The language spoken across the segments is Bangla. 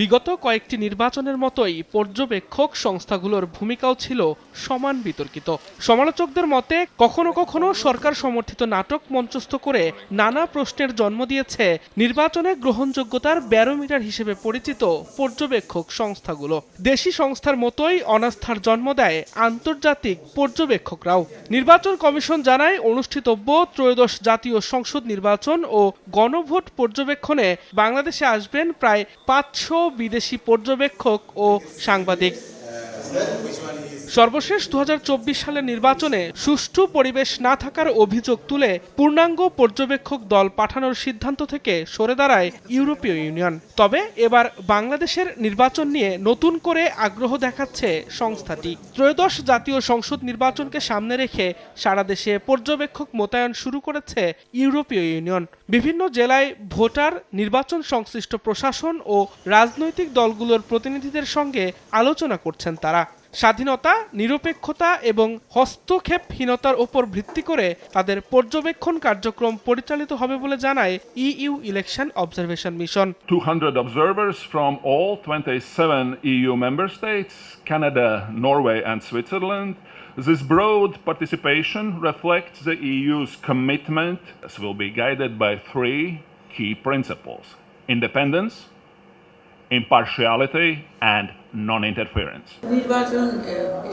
বিগত কয়েকটি নির্বাচনের মতোই পর্যবেক্ষক সংস্থাগুলোর ভূমিকাও ছিল সমান বিতর্কিত। সমালোচকদের মতে কখনো কখনো সরকার সমর্থিত নাটক মঞ্চস্থ করে নানা প্রশ্নের জন্ম দিয়েছে নির্বাচনে গ্রহণযোগ্যতার ব্যারোমিটার হিসেবে পরিচিত পর্যবেক্ষক সংস্থাগুলো। দেশি সংস্থার মতোই অনাস্থার জন্ম দেয় আন্তর্জাতিক পর্যবেক্ষকরাও। নির্বাচন কমিশন জানায় অনুষ্ঠিতব্য ত্রয়োদশ জাতীয় সংসদ নির্বাচন ও গণভোট পর্যবেক্ষণে বাংলাদেশে আসবেন প্রায় 500 বিদেশি পর্যবেক্ষক ও সাংবাদিক। সর্বশেষ 2024 সালের নির্বাচনে সুষ্ঠু পরিবেশ না থাকার অভিযোগ তুলে পূর্ণাঙ্গ পর্যবেক্ষক দল পাঠানোর সিদ্ধান্ত থেকে সরে দাঁড়ায় ইউরোপীয় ইউনিয়ন। তবে এবার বাংলাদেশের নির্বাচন নিয়ে নতুন করে আগ্রহ দেখাচ্ছে সংস্থাটি। ত্রয়োদশ জাতীয় সংসদ নির্বাচনকে সামনে রেখে সারা দেশে পর্যবেক্ষক মোতায়েন শুরু করেছে ইউরোপীয় ইউনিয়ন। বিভিন্ন জেলায় ভোটার, নির্বাচন সংশ্লিষ্ট প্রশাসন ও রাজনৈতিক দলগুলোর প্রতিনিধিদের সঙ্গে আলোচনা করছেন তারা। স্বাধীনতা, নিরপেক্ষতা এবং হস্তক্ষেপহীনতার উপর ভিত্তি করে তাদের পর্যবেক্ষণ কার্যক্রম পরিচালিত হবে বলে জানায় EU election observation mission. 200 observers from all 27 EU member states, Canada, Norway and Switzerland. This broad participation reflects the EU's commitment. This will be guided by three key principles: independence, impartiality and non-interference.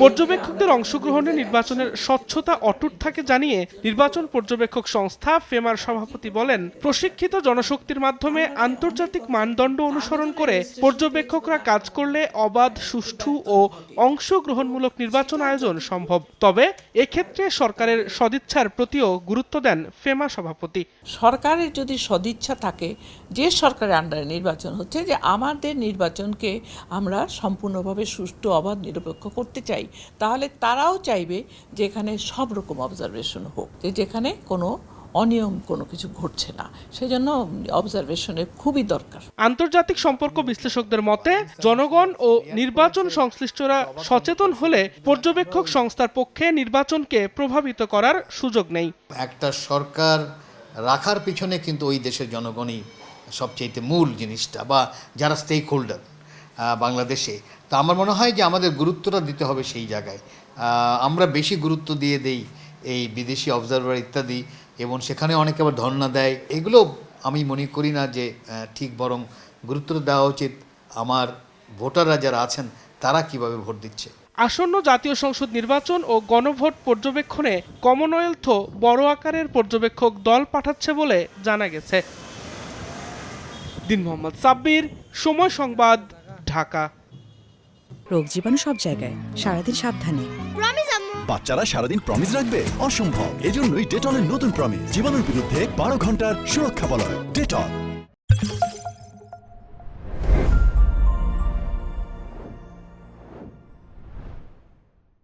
পর্যবেক্ষকদের অংশগ্রহণে নির্বাচনের স্বচ্ছতা অটুট থাকে জানিয়ে নির্বাচন পর্যবেক্ষক সংস্থা ফেমার সভাপতি বলেন, প্রশিক্ষিত জনশক্তির মাধ্যমে আন্তর্জাতিক মানদণ্ড অনুসরণ করে পর্যবেক্ষকরা কাজ করলে অবাধ, সুষ্ঠু ও অংশগ্রহণমূলক নির্বাচন আয়োজন সম্ভব। তবে এক্ষেত্রে সরকারের সদিচ্ছার প্রতিও গুরুত্ব দেন ফেমা সভাপতি। সরকারের যদি সদিচ্ছা থাকে, যে সরকারের আন্ডারে নির্বাচন হচ্ছে, যে আমাদের নির্বাচনকে আমরা সম্পূর্ণভাবে সুষ্ঠু, অবাধ, নিরপেক্ষ করতে চাই, তাহলে তারাও চাইবে যে এখানে সব রকম অবজারভেশন হোক, যেখানে কোনো অনিয়ম কোনো কিছু ঘটছে না। সেজন্য অবজারভেশনের খুবই দরকার। আন্তর্জাতিক সম্পর্ক বিশ্লেষকদের মতে জনগণ ও নির্বাচন সংশ্লিষ্টরা সচেতন হলে পর্যবেক্ষক সংস্থার পক্ষে নির্বাচনকে প্রভাবিত করার সুযোগ নেই। একটা সরকার রাখার পিছনে কিন্তু ওই দেশের জনগণই সবচেয়ে মূল জিনিসটা, বা যারা স্টেক হোল্ডার বাংলাদেশে। তো আমার মনে হয় যে আমাদের গুরুত্বটা দিতে হবে সেই জায়গায়। আমরা বেশি গুরুত্ব দিয়ে দেই এই বিদেশি অবজারভার ইত্যাদি, এবং সেখানে অনেকে আবার ধর্ণা দেয়। এগুলো আমি মনে করি না যে ঠিক, বরং গুরুত্ব দেওয়া উচিত আমার ভোটাররা যারা আছেন তারা কিভাবে ভোট দিচ্ছে। আসন্ন জাতীয় সংসদ নির্বাচন ও গণভোট পর্যবেক্ষণে কমনওয়েলথও বড় আকারের পর্যবেক্ষক দল পাঠাচ্ছে বলে জানা গেছে। দিন মোহাম্মদ সাব্বির, সময় সংবাদ, ঢাকা। রোগ জীবাণু সব জায়গায়, সারাদিন সাবধানে। বাচ্চারা সারাদিন প্রমিস রাখবে? অসম্ভব। এজন্যই ডেটলের নতুন প্রমিস জীবাণুর বিরুদ্ধে 12 ঘন্টার সুরক্ষা বলয়। ডেটল।